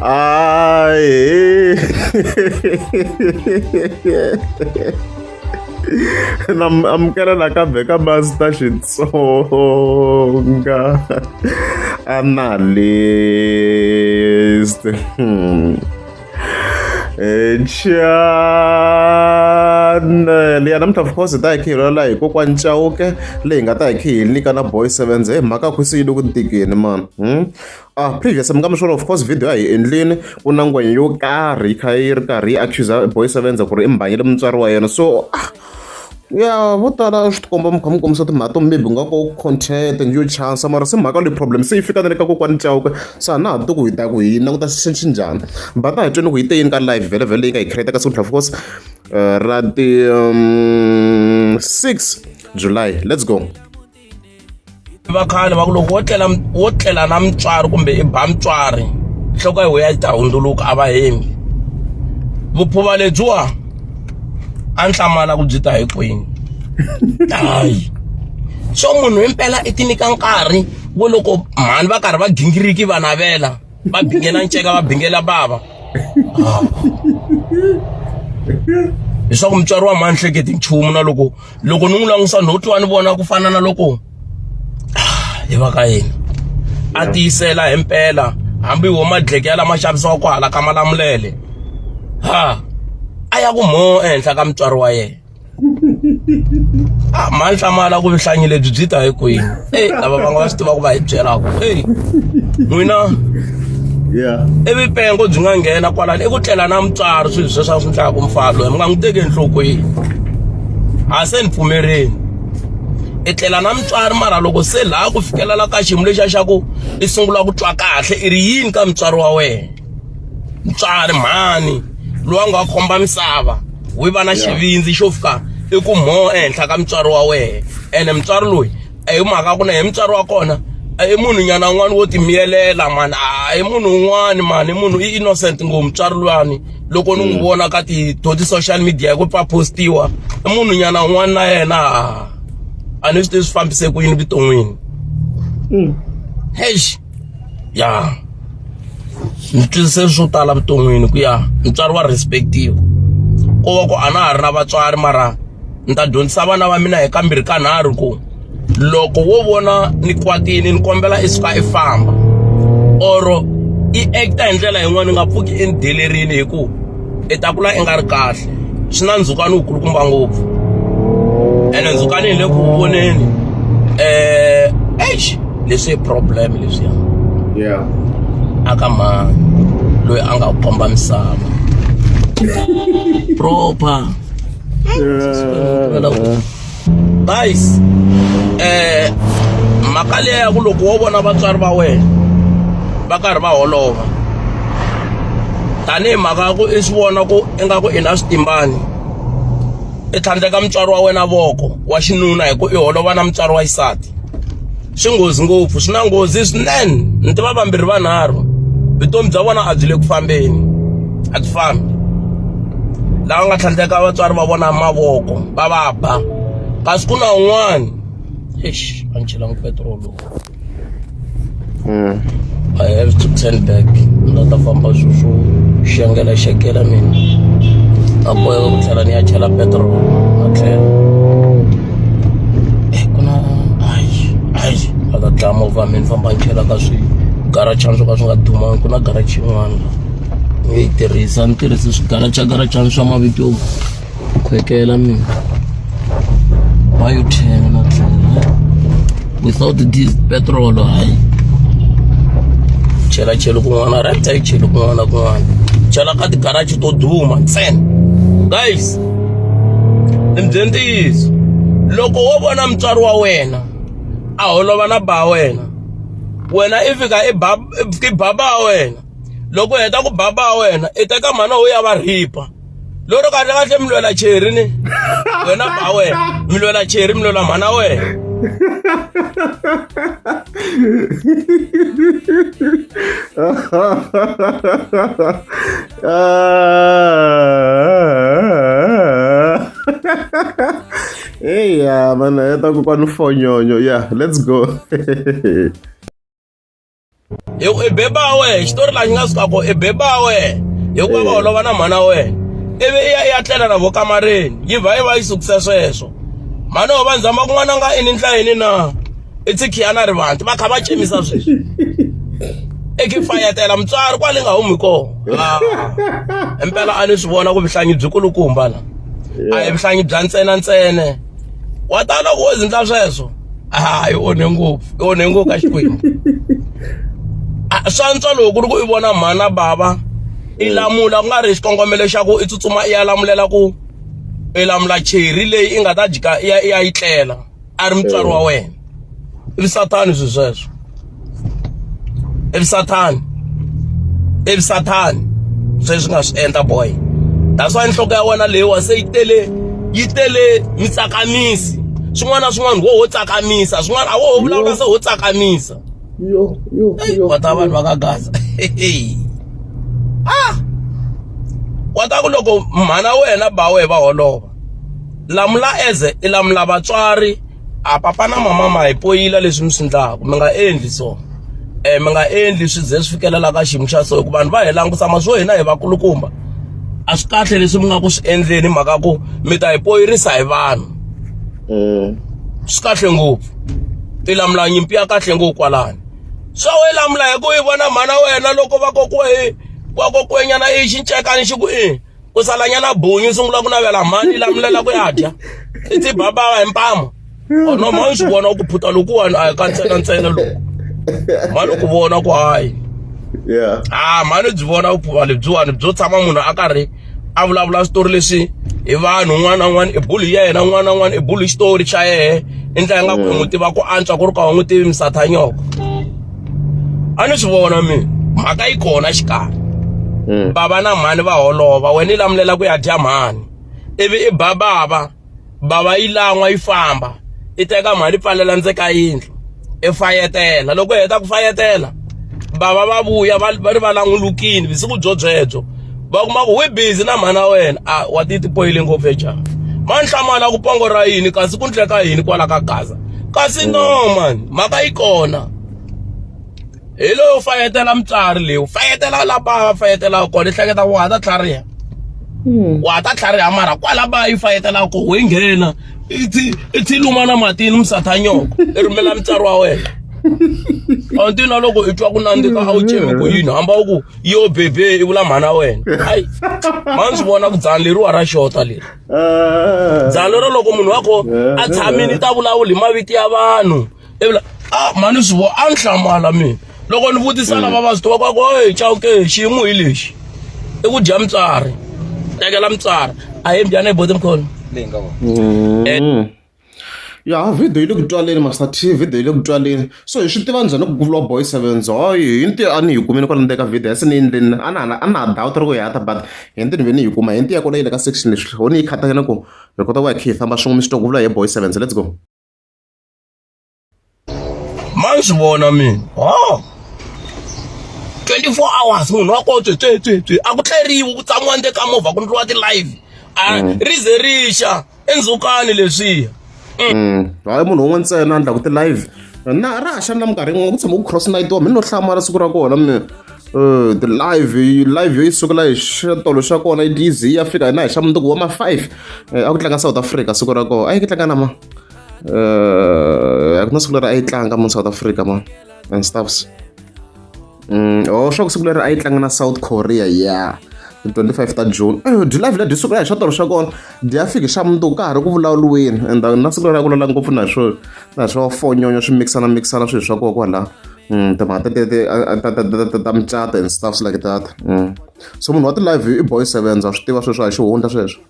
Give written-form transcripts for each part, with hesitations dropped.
Ai. Amukela nakambe ka Master Xitsonga analyst. Channel ya namuntlha of course hi ta hi kha hi vulavula hi kokwani Chauke leyi nga ta hi kha hi nyika na Boy 7 hi mhaka ku se yi le ku ntikeni man. Previous mi nga mi swona of course video a hi endlini ku na ngwenya yo karhi yi kha yi ri karhi yi accuser Boy 7 ku ri i mbhanyile mutswari wa yena, so ya vo tala swi tikomba mi kha mi kombisa timhaka to maybe nga ko content and yo chance mara se mhaka leyi problem se yi fika na le ka kokwani Chauke, se a na ha tiku hi ta ku hi languta xi njhani but a hi twini ku hi te yini ka live vhele leyi nga hi create ka siku of course ra ti 6 July. Let's go. Vakhale va ku loko wo tlela na mutswari kumbe i ba mutswari nhloko ya wena yi ta hundzuluka a va hembi. Vuphuva lebyiwa a ni hlamala ku byi ta hi kwini. Hayi so munhu impela i ti nyika nkarhi wo loko mhani va karhi va gingiriki va navela va bingela nceka va bingela bava leswaku mutswari wa mhani hleketi nchumu na loko ni n'wi langutisa no twa ni vona ku fana na loko hi va ka yena a tiyisela hi mpela hambi wo madleke ya lama xavisiwa ku hala ka Malamulele a ya ku mo ehenhla ka mutswari wa yena. Mhani hlamala ku vuhlanyi lebyi byi ta hi kwini. Lava va nga va swi tiva ku va hi byelaka n'wina evipengo byi nga nghena kwalani i ku tlela na mutswari swilo sweswo swi endlaka mfalo loyi mi nga n'wi teki enhlokweni. A se ni pfumerini i tlela na mutswari mara loko se laha ku fikelela ka xiyimo lexiya xa ku i sungula ku twa kahle i ri yini ka mutswari wa wena. Mutswari mhani loyi a nga khomba misava wi va na xivindzi xo fika i ku mo ehenhla ka mutswari wa wena ene mutswari loyi hi mhaka ku na hi mutswari wa kona i munhu nyana un'wana wo timiyelela mani i munhu un'wana mani i munhu i innocent ngopfu mutswari luyani loko ni n'wi vona ka ti social media hi ku postiwa i munhu nyana un'wana na yena a ni swi tivi swi fambise ku yini vuton'wini. Ya ni twisise swo tala vuton'wini ku ya mutswari wa respectiwa ko va ku a na ha ri na vatswari mara ni ta dyondzisa vana va mina hi kambirhi kanharhu ku loko wo vona ni kwatini ni kombela i suka i famba oro i acta hi ndlela yin'wana ni nga pfuki i ni delerini hi ku i ta kula i nga ri kahle swi na ndzhukani wukulukumba ngopfu ene ndzhukani hi le ku voneni leswi i problem leswiya aka mani loyi a nga komba misava proper guys. Mhaka leyi ya ku loko wo vona vatswari va wena va karhi va holova tanihi mhaka ya ku i swi vona ku ingaku i na switimbani i tlhandleka mutswari wa wena voko wa xinuna hi ku i holova na mutswari wa xisati swi nghozi ngopfu swi na nghozi swinene. Ni tiva vambirhi vanharhu vutomi bya vona a byi le ku fambeni a byi fambi lava nga tlhandleka vatswari va vona mavoko va va ba kasi ku na un'wana a ni chelangi petrolo I have to turn back ni ta famba swo xengela mina a boheka ku tlhela ni ya chela petrolo a tlhela ku na a ta dlaya movha mina famba ni chela ka swigarachi swo ka swi nga dumangi ku na garachi yin'wana ni yi tirhisa ni tirhisa swigarachi swa mavito yo khwekela mina why you turn na tlhela without this petrol chela kun'wana right yi chela kun'wana chela ka tigarachi to duma ntsena. Guys ni byeni ntiyiso loko wo vona mutswari wa wena a holova na ba wena i fika i baba wa wena loko heta ku baba wa wena i teka mhana wo ya va ripa loko kahle mi lwela cheri ni wena ba wena mi lwela cheri mi lwela mhana wena. Yeah, man, I thought we were going to phone you. Yeah, let's go. i beba we xitori laxi nga sukako i beba we hikuva va holova na mhana wena ivi i ya tlela na vokamareni yi va yi sukise sweswo mhani ho va ndzama kun'wana nga ini ndlayini na i tsikhiyana rivanti va kha va cemisa sweswi i ki fayetela mutswari kwale nga humi kona impela a ni swi vona ku vuhlangi byi kulukumba la a hi vuhlangi bya ntsena wa tala ku wo zindla sweswo i onhe ngopfu ka Xikwembu swantswa loko ri ku i vona mhana bava i lamula ku nga ri xikongomelo xa ku i tsutsuma i ya lamulela ku i lamula cheri leyi i nga ta jika i ya yi tlela a ri mutswari wa wena ivi Sathani swi sweswo ivi Sathani sweswi nga swi endla boy that's why nhloko ya wena leyiwa se yi tele mitsakamisi swin'wana na swin'wana wo tsakamisa swin'wana a wo vulavula se wo tsakamisa wa ta vanhu va ka Gaza wa ta ku loko mhana wena ba we va holova lamula eze i lamula vatswari a papa na mama ma hi poyila leswi mi swi endlaku mi nga endli so mi nga endli swi ze swi fikelela ka xiyimo xa so ku vanhu va hi langutisa swo hina hi vakulukumba a swi kahle leswi mi nga ku swi endleni mhaka ku mi ta hi poyirisa hi vanhu swi kahle ngopfu i lamula nyimpi ya kahle ngopfu kwalani so we lamula hi ku yi vona mhana wena loko va kokwenyana i xincekani xi ku ku salanyana bonyi sungula ku navela mhani lamulela ku ya dya i ti baba hi mpama no mani swi vona ku phuta lokuwani a hi ka ntsena loko mani ku vona ku hayi mani byi vona vuphuva lebyiwani byo tshama munhu a karhi a vulavula switori leswi hi vanhu un'wana na un'wana i bulu ya yena un'wana na un'wana i bulu xitori xa yehe i ndlela nga ku i n'wi tiva ku antswa ku ri ka wa n'wi tivi misatanyoko a ni swi vona mina mhaka yi kona xikarhi baba na mhani va holova wena i lamulela ku ya dya mhani ivi i baba yi lan'wa yi famba i teka mhani pfalela ndzeni ka yindlu i fayetela loko i heta ku fayetela baba va vuya va ri va langulukini visiku byebyo va kuma ku we busy na mhana wena wa ti poyile ngopfu ejani mani hlamala ku pongo ra yini kasi ku ndleka yini kwala ka Gaza kasi no man mhaka yi kona hi loyo fayetela mutswari leyi fayetela la bava fayetela kona i hleketa wa ta tlhariha mara kwala ba yi fayetela ko we nghena i ti luma na matini misatanyoko i rhumela mutswari wa wena antina loko i twa ku nandzika a wu cemi ku yini hamba ku yo bebe i vula mhana wena hayi mani swi vona ku dzana leriwa ra xota leri dzana lero loko munhu wa ko a tshamini ta vulavula hi maviti ya vanhu i vula mani swi vo a ni hlamala mina loko ni vutisa lava va swi tiva kwaku chawuke xiyimo hi lexi i ku dya mutswari tekela mutswari a hi mbjana hi bote mkholo leyi nga vona ya video yi le ku twaleni Master T video yi le ku twaleni so hi swi tiva njhani ku vuliwa Boy 7 hayi hi ntiyo a ni hi kumeni kwala ndeka video ya se ni endleni a na doubt ri ku hi hata but hi nti ni ve ni hi kuma hi ntiya kona yi le ka section leswi ho ni yi khatanyana ku hi kota ku ya khe hi famba swin'we mi swi twa ku vula hi Boy 7 let's go mani swi vona mina 24 hours munhu wa ko tswe a ku tleriwi ku tsamiwa nde ka movha ku ndliwa ti-live ri ze rixa endzukani leswiya hayi munhu un'we ntsena andla ku ti-live na ra ha xana minkarhi yin'wana ku tshama ku cross night wa mi no hlamala siku ra kona mi live yo yi sukela hi xitolo xa kona yi ze ya fika na hi xa mundzuku wa ma 5 a ku tlanga South Africa siku ra kona a yi ki tlanga na a ku na siku leri a yi tlanga mu South Africa and stuffs swa ku siku leri a yi tlanga na South Korea 25 ta June di live le di sukela hi xitolo xa kona di ya fika xa mundzuku ka ha ri ku vulavuriweni and na siku leri a kulala ngopfu na swo fonyonyo swi mixana swilo swa koho kwala timhaka ta mucato and stuffs like that so munhu wa ti-live i Boy 7 a swi tiva sweswo a hi xihundla sweswo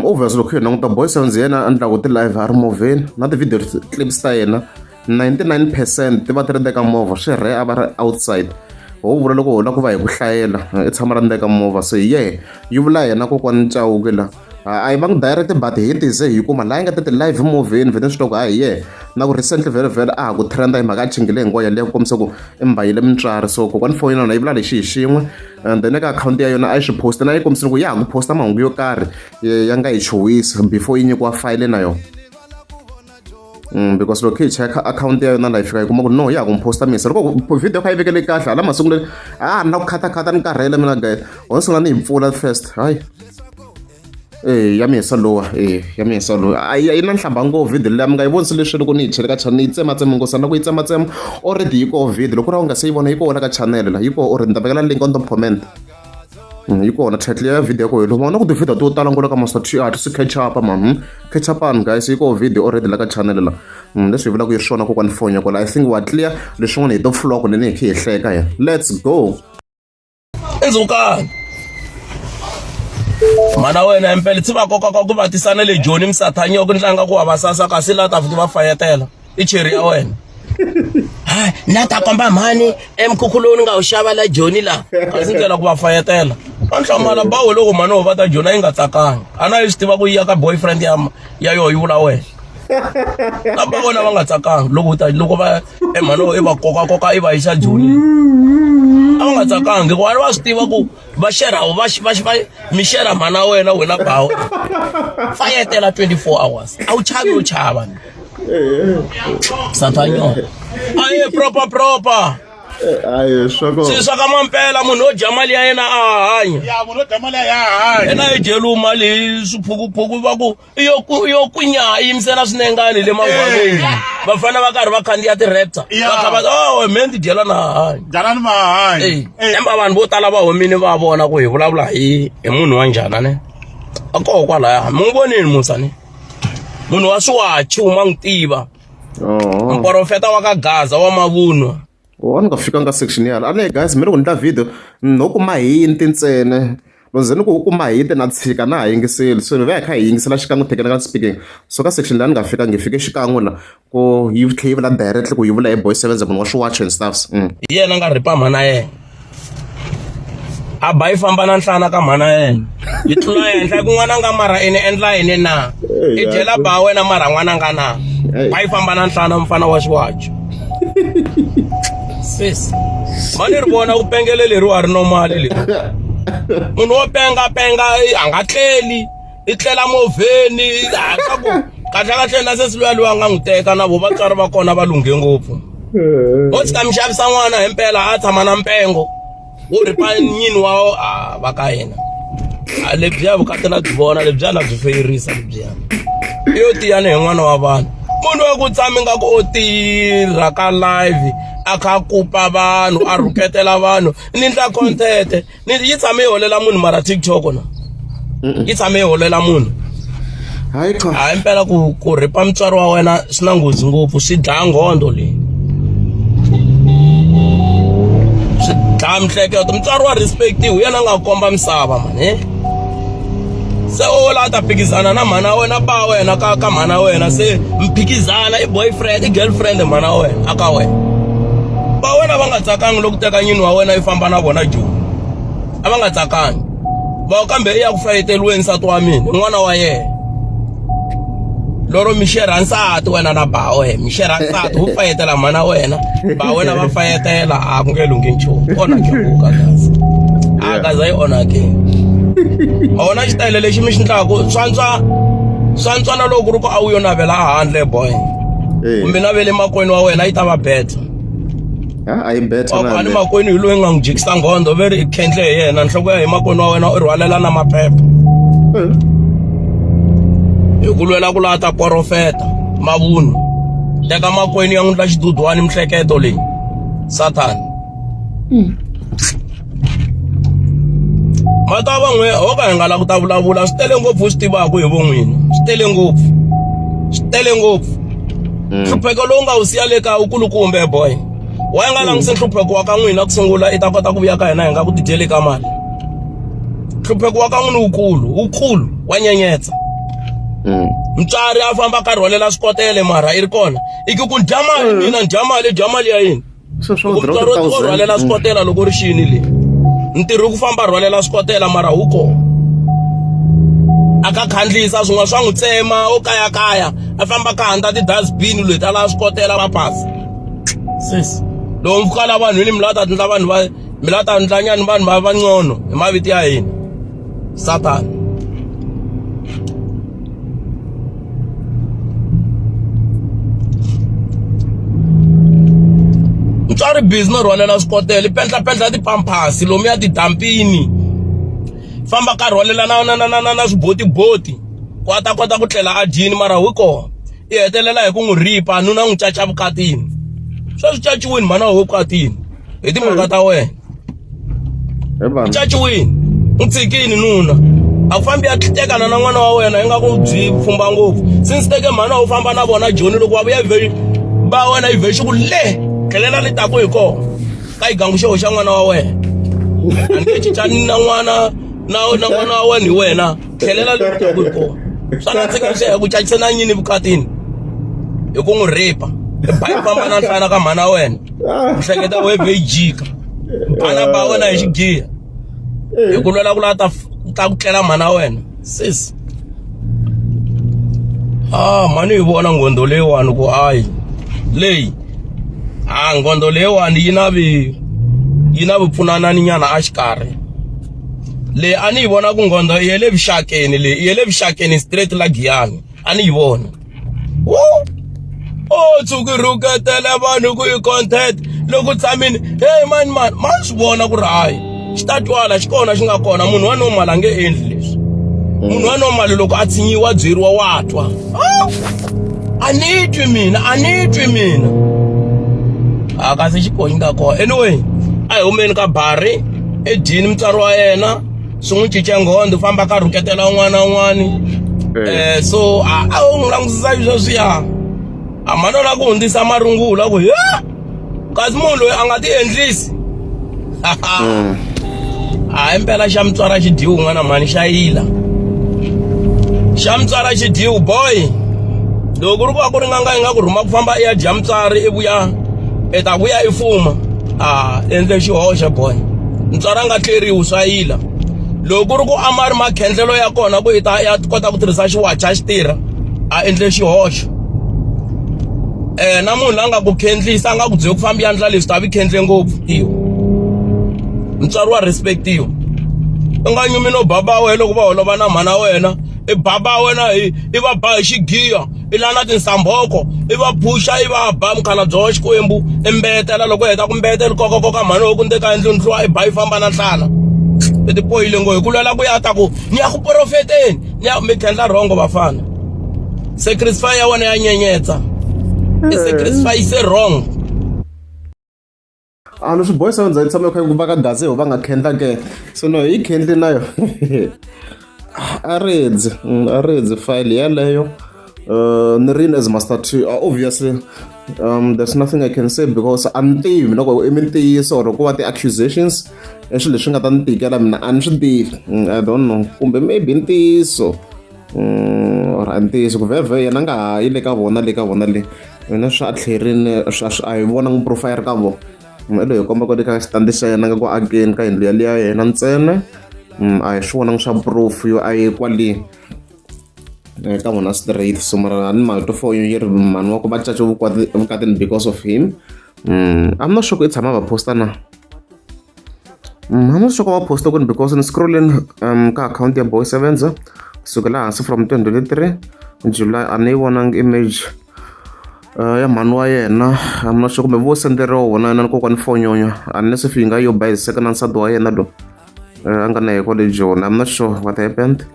obviously loko hi languta Boy 7 yena a endlaku ti-live a ri movheni na ti-video clips ta yena 99% ti va ti ri ndeka movha swi rhe a va ri outside ho vula loko ho la ku va hi ku hlayela i tshama ra ndeka movha so yi vula yena kokwani Chauke la a yi va ngi direct but hi tize hi kuma la yi nga ta ti-live movheni vhete swi twa ku hayi na ku recently vhele a ha ku trenda hi mhaka a chingile hinkwayo yaleyo ku kombisa ku i mbayile mutswari so kokwani foni yona yi vula lexi hi xin'we and then eka akhawunti ya yona a yi swi posta na yi kombisini ku ya ha ku posta mahungu yo karhi ya nga hi chuwisi before yi nyikiwa fayile na yona Because loko hi cheka akhawunti ya yona la yi fika yi kuma ku no ya ku n'wi posta misa loko video kha yi vekele kahle hala masiku leyi ni na ku khata ni karhele mina guys ho sungula ni hi mpfula first hayi ya misa lowa ya misa lowa a yi na nhlamba ngopfu video leyi mi nga yi vonisi leswi loko ni yi chele ka channel yi tsematsema ngopfu loko yi tsematsema already yi koho video loko ra u nga se yi vona yi kona ka channel la yi koho already ni ta vekela link on the comment yi kona title ya video ko hilo vona ku ti-video to tala ngolo ka master si catch up man catch up on guys yi koho video already la ka channel la leswi hi vulaka yi ri swona kokwani fonya kwala I think wa clear leswin'wana hi to floor kunene hi kha hi hleka ya let's go Izukani mana wena empela tsi va koka ku vatisana le Joni Msathanyo ku tlanga ku avasasa kasi la ta futhi va fayetela I cherry ya wena ha na ta komba mhani emkhukhuloni nga u xava la Joni la kasi ndlela ku va fayetela anhlamala bawo loko mano va ta Joni yi nga tsakanga ana yi swi tiva ku yi ya ka boyfriend ya yo yi vula wena laba vona va nga tsakanga loko va mhano I va koka I va yisa Joni a va nga tsakanga ku va swi tiva ku va share mi share mana wena bawo fayetela 24 hours a wu chavi u chava Msathanyo aye proper ayi swako swiswa mampela munhu o dya mali ya yena a hanya ya munhu o dya mali ya hanya yena yi jelu mali swiphukuphuku va ku iyo kunya yimisela swinengani le mangwaleni va fana va karhi va khandziya ti-raptor va kha va me ni dyela na hanya dyalani ma hanya emba vanhu vo tala va humini va vona ku hi vulavula hi munhu wa njhani ne a koho kwalaya mi n'wi vonini musa ne munhu wa swiwachi uma n'wi tiva mporofeta wa ka Gaza wa mavunwa ni nga fikanga section yala ale guys mi ri ku ni ta video no kuma hinti ntsene lozeni ku kuma hinti na tshika na ha yingiseli so ni va hi kha hi yingisela xikan'we technical speaking so ka section leyi ni nga fika ngi fike xikan'we la ku yi tlhe yi vula directly ku yi vula hi boy 7 munhu wa swiwatch and stuffs hi yena nga ripa mhana yena a ba yi famba na nhlana ka mhana yena yi tlula henhla ku n'wana nga mara ene endla yini na I dyela ba wena mara n'wana nga na ba yi famba na nhlana mfana wa swiwatch sis mani ri vona ku pengele leri wa ri normal leri munhu wo penga a nga tleli I tlela movheni swa ku kahle na sesi luya luya nga n'wi teka na vo vatswari va kona va lunghe ngopfu o tshika mi xavisa n'wana himpela a tshama na mpengo wo ripa nyini wa va ka yena lebyiya vukati na byi vona lebyiya na byi feyirisa lebyiya iyo tiyani hi n'wana wa vanhu munhu wa ku tshami nga ku o tirha ka live a kha kupa vanhu a rhuketela vanhu ni ndla content yi tshame yi holela munhu mara TikTok na yi tshame yi holela munhu hayi impela ku ripa mutswari wa wena swi na nghozi ngopfu swi dlaya nghondo leyi swi dlaya mihleketo mutswari wa respect hi yena nga komba misava mani se o la ta phikizana na mhana wena ba wena ka mhana wena se mphikizana I boyfriend I girlfriend mhana wena aka wena ba wena va nga tsakangi loko teka nyini wa wena I famba na vona Joni a va nga tsakangi va kambe ya ku fayeteliweni nsati wa mina n'wana wa yena loro mi share nsati wena na ba wena mi share nsati wu fayetela mhana wena ba wena va fayetela a ku nge lungi nchumu onake ku kaza a kaza yi onake ona xitayile lexi mi xi ndlaku swantswa na loko ri ku a wu yo navela a handle boy kumbe navele makwenu wa wena yi ta va better a yi better na ni makwenu hi loyi nga n'wi jikisa nghondo veri I khentle hi yena nhloko ya hi makwenu wa wena u rhwalela na maphepha hi ku lwela ku lava ta porofeta mavunwa teka makwenu ya n'wi ndla xidudwani mihleketo leyi Satan mata van'we ho ka hi nga la ku ta vulavula swi tele ngopfu swi tivaka hi vo n'wina swi tele ngopfu nhlupheko lowu nga wu siya le ka ukulukumbe boy wa yi nga languse nhlupheko wa ka n'wina ku sungula I ta kota ku vuya ka hina hi nga ku tidyeli ka mali nhlupheko wa ka n'wina wukulu wa nyenyetsa mutswari a famba ka rhwalela swikotele mara I ri kona I ku dya mali mina dya mali ya yini mutswari wo rhwalela swikotela loko ri xini leyi ntirho ku famba rhwalela swikotela mara huko aka khandlisa swin'wana swa n'wi tsema o kayakaya a famba ka handla ti-dustbin leti a lava swikotela mapasi sis loko mfukala vanhu ni mi lava ta ndla nyani vanhu va vancono hi maviti ya hina Satan mutswari busy no rhwalela swikotela pentla tipampasi lomu ya tidampini famba ka rhwalela na swibotiboti ku a ta kota ku tlela a dyini mara wi kona i hetelela hi ku n'wi ripa nuna n'wi caca vukatini sweswi caciwini mhana ho vukatini hi timhaka ta wena caciwini n'wi tshikini nuna a ku fambi ya tekana na n'wana wa wena i nga ku byi pfumba ngopfu since teke mhana u famba na vona joni loko va vuya ba wena i vhexi ku le tlhelela letaku hi kona ka igangu xeho xa n'wana wa wena a nge cincani na n'wana wa wena hi wena tlhelela letaku hi kona swa nandzika xehe ku cacisa na nyini vukatini hi ku n'wi ripa i ba i famba na nhlana ka mhana wa wena hleketa webe yi jika bana ba wena hi xigiya hi ku lwela ku la ta ku tlela mhana wa wena sis mani hi vona ngondo leyiwani ku hayi leyi ngondo leyiwani yi na vupfunanani nyana a xikarhi leyi a ni yi vona ku ngondo i yele vuxakeni leyi i yele vuxakeni straight la Giyani a ni yi vona tshuki rhuketele vanhu ku i content loko tshamini hey man swi vona ku ri hayi xi ta twala xi kona xi nga kona munhu wa normal a nge endli leswi munhu wa normal loko a tshinyiwa byeriwa wa twa a ni twi mina kasi xikonyi nga kona anyway a hi humeni ka bari edyini mutswari wa yena swi n'wi cince nghondo famba ka rhuketela un'wana so a wu n'wi langusisa sweswiya a mano la ku hundzisa marungula ku kasi munhu loyi a nga ti endlisi impela xa mutswara xidiwu n'wana mani xa yila xa mutswara xidiwu boy loko ku ri ku va ku ri nganga yi nga ku rhuma ku famba i ya dya mutswari i ta vuya i fuma endle xihoxo boy mutswari a nga tleriwi swa yila loko ku ri ku a ma ri makhendlelo ya kona ku ya kota ku tirhisa xiwacha xi tirha a endle xihoxo na munhu la nga ku khendlisa a nga ku byeli ku famba ya ndla leswi ta vi khendle ngopfu iyo mutswari wa respectiwa u nga nyumi no baba wena loko va holova na mhana wena i baba wena i va ba hi xigiya i lana tinsambhoko i va phusha i va ba mukhalabye wa xikwembu i mbetela loko i heta ku mbetela koka mhana wo ku ndeka endlwini tlhiwa i ba i famba na nhlana i tipoyile ngo hi ku lwela ku ya ta ku ni ya ku profeteni mi khendla rhongo vafana sacrifice ya wena ya nyenyetsa i sacrifice wrong leswi boy 7 yi tshame kha ku va ka gazeho va nga khendla ke so no hi khendli nayo a redzi file yaleyo ni rini as master 2 obviously there's nothing I can say because a ni tivi loko i mintiyiso or ku va ti-accusations i swilo leswi nga ta ni tikela mina a ni swi tivi I don't know kumbe maybe ntiyiso or a ntiyiso ku vhevhe yena nga ha yi le ka vona le mina swi a tlherini a hi vonangi profile ka vona elo hi komba ku ri ka xitandi xa yena nga ku akeni ka yindlu yaliya yena ntsena a hi swi vonangi swa proof yo a yi kwali ka vona straight so mara ni malto for yi ri mani wa ku va caca vukatini because of him I'm not sure ku i tshama va posta na I'm not sure ku va posta kuni because ni scrolling ka account ya boy 7 kusukela hansi from 2023 July a ni vonangi image ya mhani wa yena I'm not sure kumbe vo senderiwa wona na kokwani fonyonya unless if yi nga yo bayiseka na nsati wa yena lo a nga na hi kwale Joni I'm not sure what happened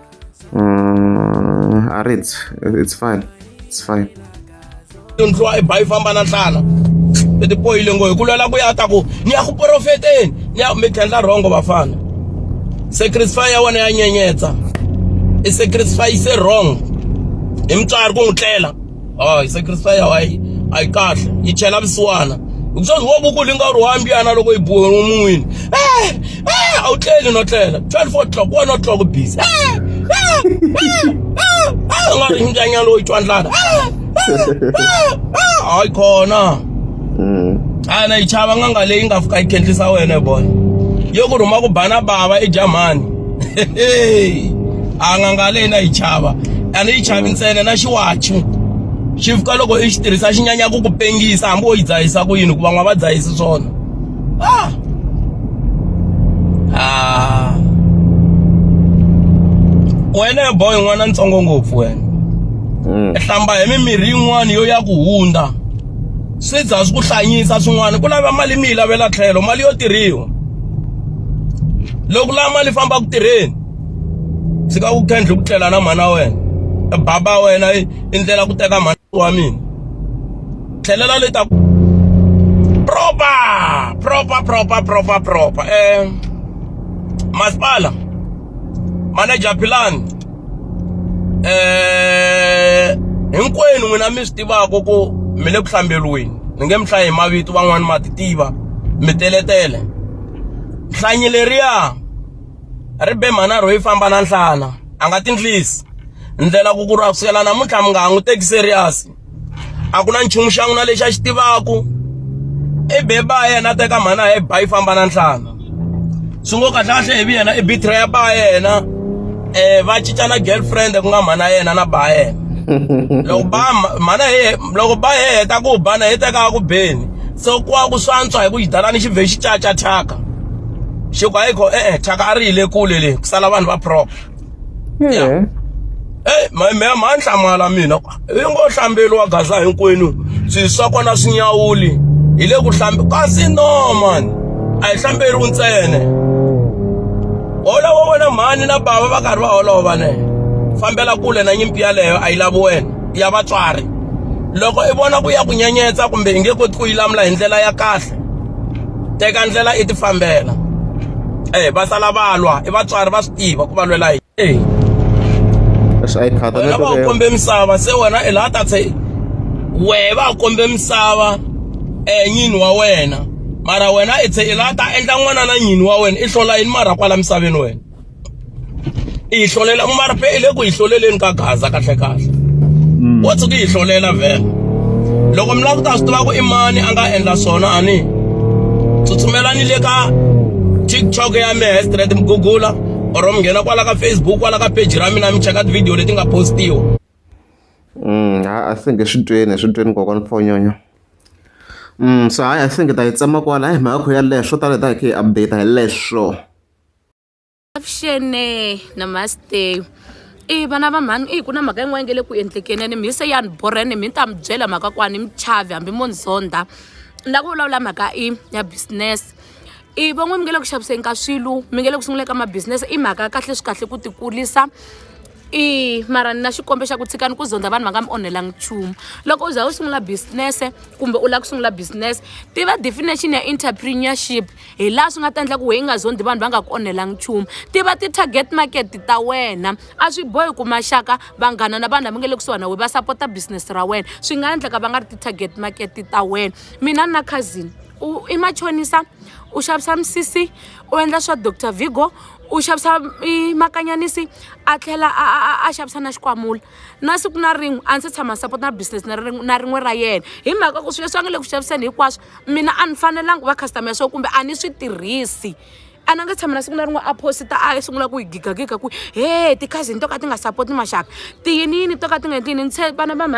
it's fine ndlwa i ba i famba na nhlana i tipoyile ngo hi ku lwela ku ya ta ku ni ya ku profeteni ni ya mi khendla rhongo vafana sacrifice ya wena ya nyenyetsa i sacrifice wrong hi mutswari ku n'wi tlela i sacrifice ya wayi a yi kahle yi chela vusiwana ukusozi wo vukulu nga ri wambiyana loko yi buwe mun'wini a wu tleli no tlela 12 o'clock 1 o'clock busy nga ri njanyana loyi twandlana hayi khona na yi chava nganga leyi nga fika yi khendlisa wena boy yo ku rhuma ku bana bava eJamani nganga leyi na yi chava a ni yi chavi ntsena na xiwachu xi fika loko i xi tirhisa xi nyanya ku pengisa hambi wo yi dzahisa ku yini ku van'wa va dzahisi swona wena boy n'wana ntsongo ngopfu wena i hlamba hi mimirhi yin'wana yo ya ku hunda swi za swi ku hlanyisa swin'wana ku lava mali mi yi lavela tlhelo mali yo tirhiwa loko la mali famba ku tirheni sika ku khendle ku tlela na mana wena baba wena indlela ku teka mali wa mina tlhelela leta proper masipala manager plan hinkwenu n'wina mi swi tivaka ku mi le ku hlambeliweni ni nge mi hlayi hi mavito van'wani ma ti tiva mi teletele hlanyi leriya ri be manaro yi famba na nhlana a nga tindlisi ndlela ku ra kusukela namuntlha mi nga n'wi teki serious a ku na nchumu xa n'wina lexi a xi tivaku i beba yena teka mhana hi ba yi famba na nhlana swi ngo kahlekahle hi yena i betray ya ba yena va cinca na girlfriend ku nga mhana yena na ba yena loko ba heta ku bana hi teka ku beni so kuwa ku swantswa hi ku yidalani xi ve xi caca thyaka xi ku hayikho thyaka a ri yile kule le ku sala vanhu va proper ma nhlamala mina hi ngo hlambeliwa gaza hinkwenu swi swa kona swinyawuli hi le ku hlambe kasi no man a hi hlamberiwi ntsene holova wena mhani na bava va karhi va holova ne fambela kule na nyimpi yaleyo a yi lavi wena ya vatswari loko i vona ku ya ku nyenyetsa kumbe i nge koti ku yi lamula hi ndlela ya kahle teka ndlela i ti fambela va sala va lwa i vatswari va swi tiva ku va lwela hi wena va u kombe misava se wena i laha ta se we va u kombe misava nyini wa wena mara wena i tse i laha ta endla n'wana na nyini wa wena i hlola yini mara kwala misaveni wena i hlolela mara pe i le ku hi hloleleni ka gaza kahle wo tshuki hi hlolela vhele loko mi lava ku ta swi tiva ku i mani a nga endla swona ani tsutsumelani le ka TikTok ya mehe straight mi google or mi nghena kwala ka Facebook kwala ka page ra mina mi cheka video leti nga postiwa I think swi tweni kokwana Mfonyonyo so I think ta yi tsama kwala hi mhaka ya leswo ta leta hi update hi leswo Afshene namaste vana va mhani ku na mhaka yin'wana nge le ku endlekeni ni mi se yani borene mi ta mi byela mhaka kwani mi chavi hambi mo ndzonda la ku vulavula mhaka ya business van'we mi nge le ku xaviseni ka swilo mi nge le ku sungula ka mabusiness i mhaka kahle swi kahle ku tikulisa mara na xikombe xa ku tshikani ku zonda vanhu va nga mi onhelangi nchumu loko u za u sungula business kumbe u lava ku sungula business tiva definition ya entrepreneurship hi laha swi nga ta endla ku we nga zondi vanhu va nga ku onhelangi nchumu tiva ti-target market ta wena a swi bohi ku maxaka vanghana na vanhu lava nge le kusuhana we va sapota business ra wena swi nga endleka va nga ri ti-target market ta wena mina na cousin i machonisa u xavisa misisi u endla swa Dr. Vigo u xavisa makanyanisi a tlhela a xavisa na xikwamula na siku na rin'we a ndzi tshama support na business na rin'we ra yena hi mhaka ku swilo swi nga le ku xaviseni hinkwaswo mina a ni fanelanga va customer swo kumbe a ni swi tirhisi a na nga tshama na siku na rin'we a posita a sungula ku hi gigagiga ku ti-cousin to ka ti nga support maxaka tiyiniyini to ka ti nga endlini ni vana va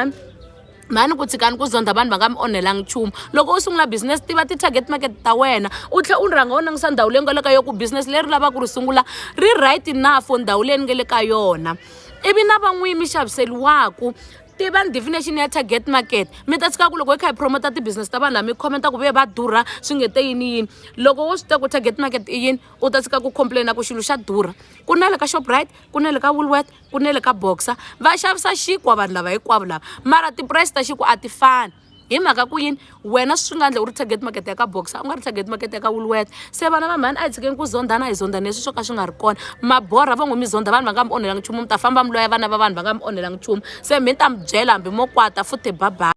mani ku tshikani ku zonda vanhu va nga mi onhelangi nchumu loko u sungula business tiva ti-target market ta wena u tlhela u rhanga u langisa ndhawu leyi nga le ka yona ku business leri lava ku ri sungula ri right enough for ndhawu leyi ni nga le ka yona ivi na van'wini mi xaviseliwaku tiva definition ya target market mi ta tshika ku loko hi kha hi promota ti-business ta vanhu lava mi commenta ku ve va durha swi nge te yini loko wo swi tiva ku target market i yini u ta tshika ku complaina ku xilo xa durha ku na le ka Shoprite ku na le ka Woolworth ku na le ka Boxer va xavisa xikwa vanhu lava hinkwavo lava mara ti-price ta xikwa a ti fani hi mhaka ku yini wena swi nga endla u ri target market ya ka Boxer u nga ri target market ya ka Woolworth se vana va mhani a hi tshikeni ku zondana hi zonda leswi swo ka swi nga ri kona maborha van'we mi zonda vanhu va nga mi onhelangi nchumu mi ta famba mi loya vana va vanhu va nga mi onhelangi nchumu se mi ta mi byela hambi mo kwata futhi bye bye.